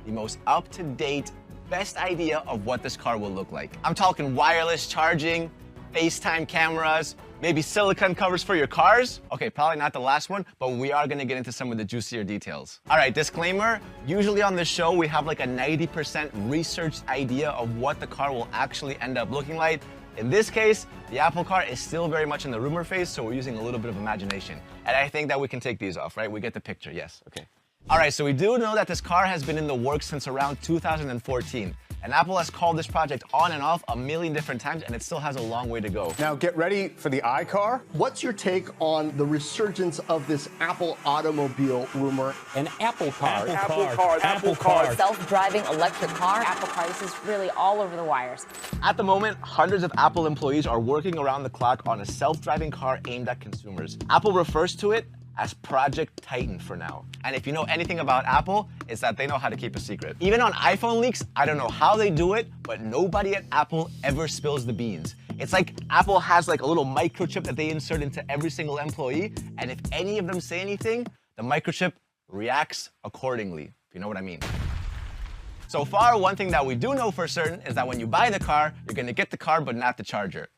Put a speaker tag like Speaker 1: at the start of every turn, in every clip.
Speaker 1: the most up-to-date, best idea of what this car will look like. I'm talking wireless charging, FaceTime cameras, maybe silicone covers for your cars. Okay, probably not the last one, but we are gonna get into some of the juicier details. All right, disclaimer, usually on this show, we have like a 90% researched idea of what the car will actually end up looking like. In this case, the Apple car is still very much in the rumor phase, so we're using a little bit of imagination. And I think that we can take these off, right? We get the picture, yes, okay. All right, so we do know that this car has been in the works since around 2014. And Apple has called this project on and off a million different times, and it still has a long way to go.
Speaker 2: Now get ready for the iCar.
Speaker 3: What's your take on the resurgence of this Apple automobile rumor?
Speaker 4: An Apple car.
Speaker 3: Apple car.
Speaker 5: Self-driving electric car. Apple car. This is really all over the wires.
Speaker 1: At the moment, hundreds of Apple employees are working around the clock on a self-driving car aimed at consumers. Apple refers to it as Project Titan for now. And if you know anything about Apple, it's that they know how to keep a secret. Even on iPhone leaks, I don't know how they do it, but nobody at Apple ever spills the beans. It's like Apple has like a little microchip that they insert into every single employee, and if any of them say anything, the microchip reacts accordingly, if you know what I mean. So far, one thing that we do know for certain is that when you buy the car, you're gonna get the car, but not the charger.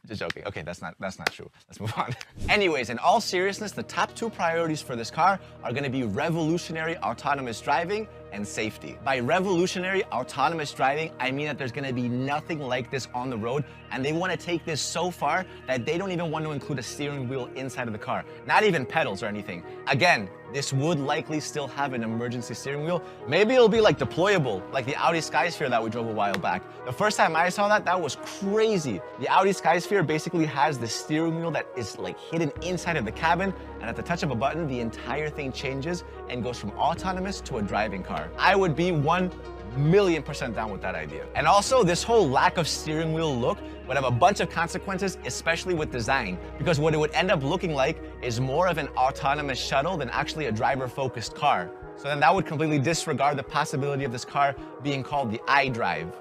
Speaker 1: Just joking. Okay, that's not true. Let's move on. Anyways, in all seriousness, the top two priorities for this car are going to be revolutionary autonomous driving and safety. By revolutionary autonomous driving, I mean that there's going to be nothing like this on the road, and they want to take this so far that they don't even want to include a steering wheel inside of the car, not even pedals or anything. Again, this would likely still have an emergency steering wheel. Maybe it'll be like deployable, like the Audi Skysphere that we drove a while back. The first time I saw that, that was crazy. The Audi Skysphere basically has the steering wheel that is like hidden inside of the cabin, and at the touch of a button, the entire thing changes and goes from autonomous to a driving car. I would be 1,000,000% down with that idea. And also, this whole lack of steering wheel look would have a bunch of consequences, especially with design, because what it would end up looking like is more of an autonomous shuttle than actually a driver-focused car. So then that would completely disregard the possibility of this car being called the iDrive,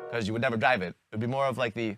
Speaker 1: because you would never drive it. It would be more of like the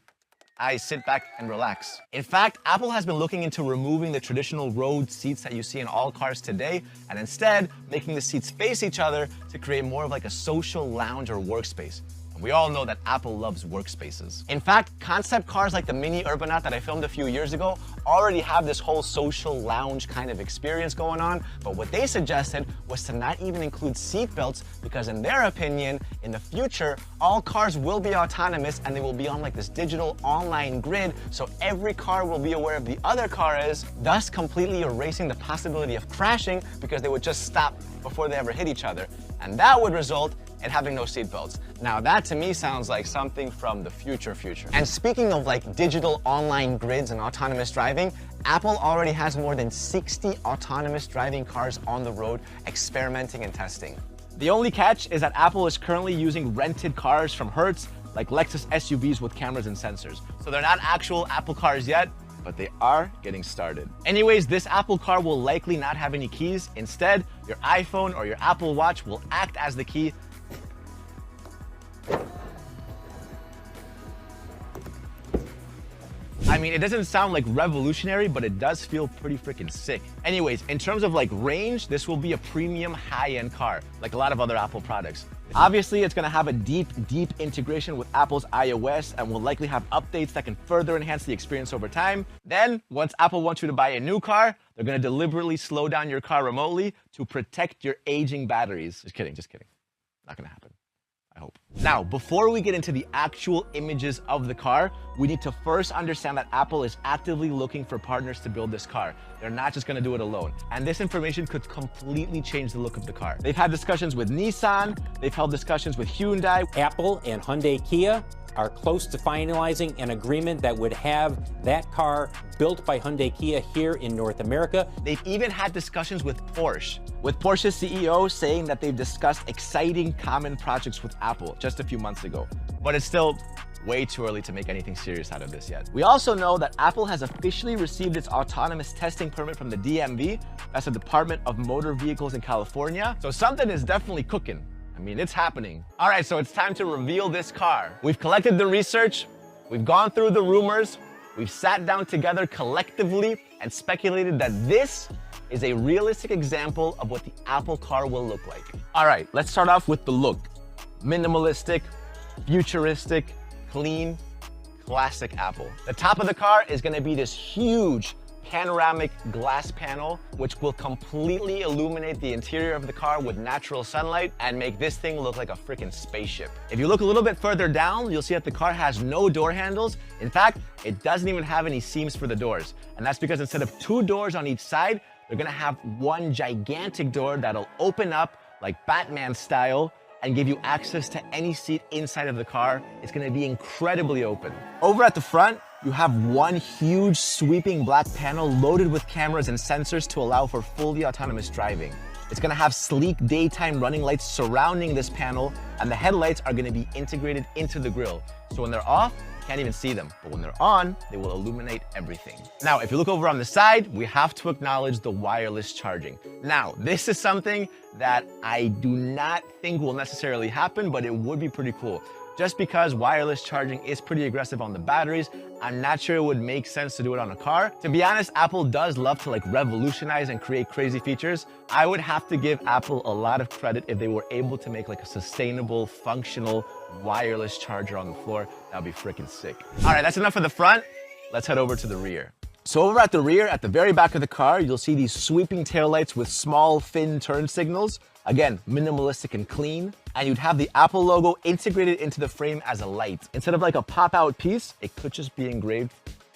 Speaker 1: I sit back and relax. In fact, Apple has been looking into removing the traditional road seats that you see in all cars today, and instead making the seats face each other to create more of like a social lounge or workspace. And we all know that Apple loves workspaces. In fact, concept cars like the Mini Urbanaut that I filmed a few years ago already have this whole social lounge kind of experience going on, but what they suggested was to not even include seat belts, because in their opinion, in the future, all cars will be autonomous and they will be on like this digital online grid, so every car will be aware of the other car is, thus completely erasing the possibility of crashing because they would just stop before they ever hit each other. And that would result in having no seatbelts. Now that to me sounds like something from the future. And speaking of like digital online grids and autonomous driving, Apple already has more than 60 autonomous driving cars on the road experimenting and testing. The only catch is that Apple is currently using rented cars from Hertz, like Lexus SUVs with cameras and sensors. So they're not actual Apple cars yet, but they are getting started. Anyways, this Apple car will likely not have any keys. Instead, your iPhone or your Apple Watch will act as the key. I mean, it doesn't sound like revolutionary, but it does feel pretty freaking sick. Anyways, in terms of like range, this will be a premium high-end car, like a lot of other Apple products. Obviously, it's gonna have a deep integration with Apple's iOS and will likely have updates that can further enhance the experience over time. Then, once Apple wants you to buy a new car, they're gonna deliberately slow down your car remotely to protect your aging batteries. Just kidding. Not gonna happen. I hope. Now, before we get into the actual images of the car, we need to first understand that Apple is actively looking for partners to build this car. They're not just gonna do it alone. And this information could completely change the look of the car. They've had discussions with Nissan, they've held discussions with Hyundai.
Speaker 4: Apple and Hyundai Kia are close to finalizing an agreement that would have that car built by Hyundai Kia here in North America.
Speaker 1: They've even had discussions with Porsche, with Porsche's CEO saying that they've discussed exciting common projects with Apple just a few months ago. But it's still way too early to make anything serious out of this yet. We also know that Apple has officially received its autonomous testing permit from the DMV, that's the Department of Motor Vehicles in California. So something is definitely cooking. I mean, it's happening. All right, so it's time to reveal this car. We've collected the research, we've gone through the rumors, we've sat down together collectively and speculated that this is a realistic example of what the Apple car will look like. All right, let's start off with the look. Minimalistic, futuristic, clean, classic Apple. The top of the car is gonna be this huge panoramic glass panel, which will completely illuminate the interior of the car with natural sunlight and make this thing look like a freaking spaceship. If you look a little bit further down, you'll see that the car has no door handles. In fact, it doesn't even have any seams for the doors. And that's because instead of 2 doors on each side, they're gonna have one gigantic door that'll open up like Batman style and give you access to any seat inside of the car. It's gonna be incredibly open. Over at the front, you have one huge sweeping black panel loaded with cameras and sensors to allow for fully autonomous driving. It's gonna have sleek daytime running lights surrounding this panel, and the headlights are gonna be integrated into the grille. So when they're off, you can't even see them, but when they're on, they will illuminate everything. Now, if you look over on the side, we have to acknowledge the wireless charging. Now, this is something that I do not think will necessarily happen, but it would be pretty cool. Just because wireless charging is pretty aggressive on the batteries, I'm not sure it would make sense to do it on a car. To be honest, Apple does love to revolutionize and create crazy features. I would have to give Apple a lot of credit if they were able to make a sustainable, functional, wireless charger on the floor. That'd be freaking sick. All right, that's enough for the front. Let's head over to the rear. So over at the rear, at the very back of the car, you'll see these sweeping taillights with small, thin turn signals. Again, minimalistic and clean. And you'd have the Apple logo integrated into the frame as a light. Instead of a pop-out piece, it could just be engraved,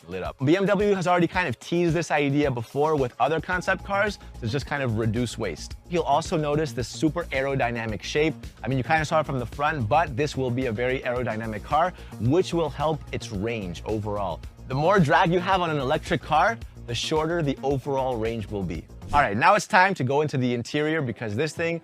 Speaker 1: lit up. BMW has already kind of teased this idea before with other concept cars to just kind of reduce waste. You'll also notice this super aerodynamic shape. I mean, you kind of saw it from the front, but this will be a very aerodynamic car, which will help its range overall. The more drag you have on an electric car, the shorter the overall range will be. All right, now it's time to go into the interior because this thing,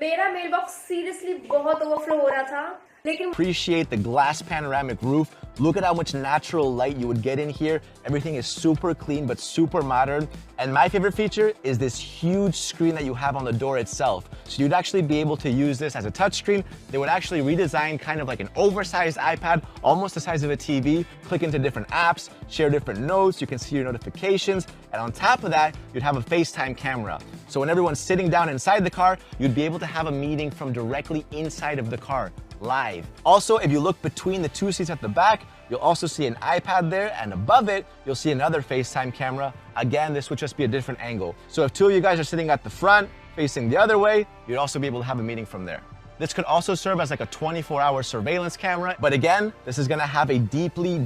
Speaker 6: मेरा mailbox seriously बहुत overflow हो रहा था लेकिन
Speaker 1: appreciate the glass panoramic roof. Look at how much natural light you would get in here. Everything is super clean but super modern. And my favorite feature is this huge screen that you have on the door itself. So you'd actually be able to use this as a touchscreen. They would actually redesign kind of like an oversized iPad, almost the size of a TV, click into different apps, share different notes, you can see your notifications, and on top of that, you'd have a FaceTime camera. So when everyone's sitting down inside the car, you'd be able to have a meeting from directly inside of the car, live. Also, if you look between the 2 seats at the back, you'll also see an iPad there, and above it, you'll see another FaceTime camera. Again, this would just be a different angle. So if 2 of you guys are sitting at the front, facing the other way, you'd also be able to have a meeting from there. This could also serve as a 24-hour surveillance camera. But again, this is gonna have a deeply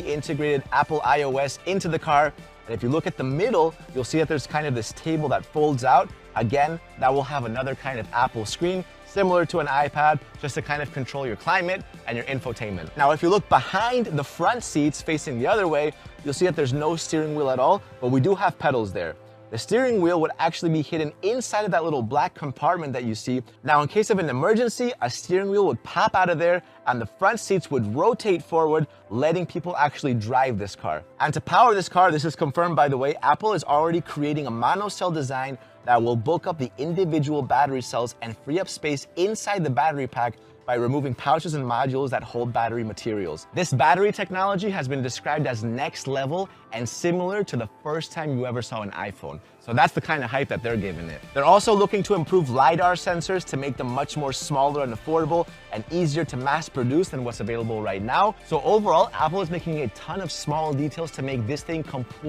Speaker 1: integrated Apple iOS into the car. And if you look at the middle, you'll see that there's kind of this table that folds out. Again, that will have another kind of Apple screen, similar to an iPad, just to kind of control your climate and your infotainment. Now, if you look behind the front seats facing the other way, you'll see that there's no steering wheel at all, but we do have pedals there. The steering wheel would actually be hidden inside of that little black compartment that you see. Now, in case of an emergency, a steering wheel would pop out of there and the front seats would rotate forward, letting people actually drive this car. And to power this car, this is confirmed by the way, Apple is already creating a monocell design that will bulk up the individual battery cells and free up space inside the battery pack by removing pouches and modules that hold battery materials. This battery technology has been described as next level and similar to the first time you ever saw an iPhone. So that's the kind of hype that they're giving it. They're also looking to improve LiDAR sensors to make them much more smaller and affordable and easier to mass produce than what's available right now. So overall, Apple is making a ton of small details to make this thing completely